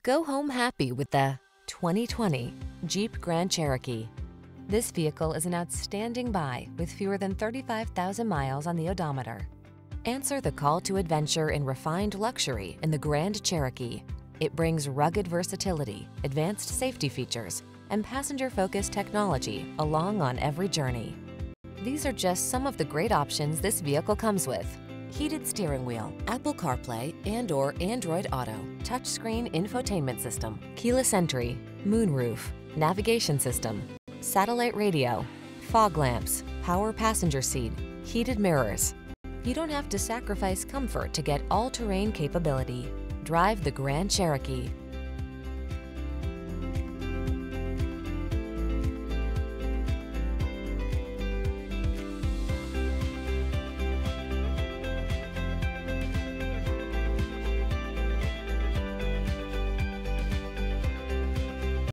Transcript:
Go home happy with the 2020 Jeep Grand Cherokee. This vehicle is an outstanding buy with fewer than 35,000 miles on the odometer. Answer the call to adventure in refined luxury in the Grand Cherokee. It brings rugged versatility, advanced safety features, and passenger-focused technology along on every journey. These are just some of the great options this vehicle comes with: heated steering wheel, Apple CarPlay and/or Android Auto, touchscreen infotainment system, keyless entry, moonroof, navigation system, satellite radio, fog lamps, power passenger seat, heated mirrors. You don't have to sacrifice comfort to get all-terrain capability. Drive the Grand Cherokee.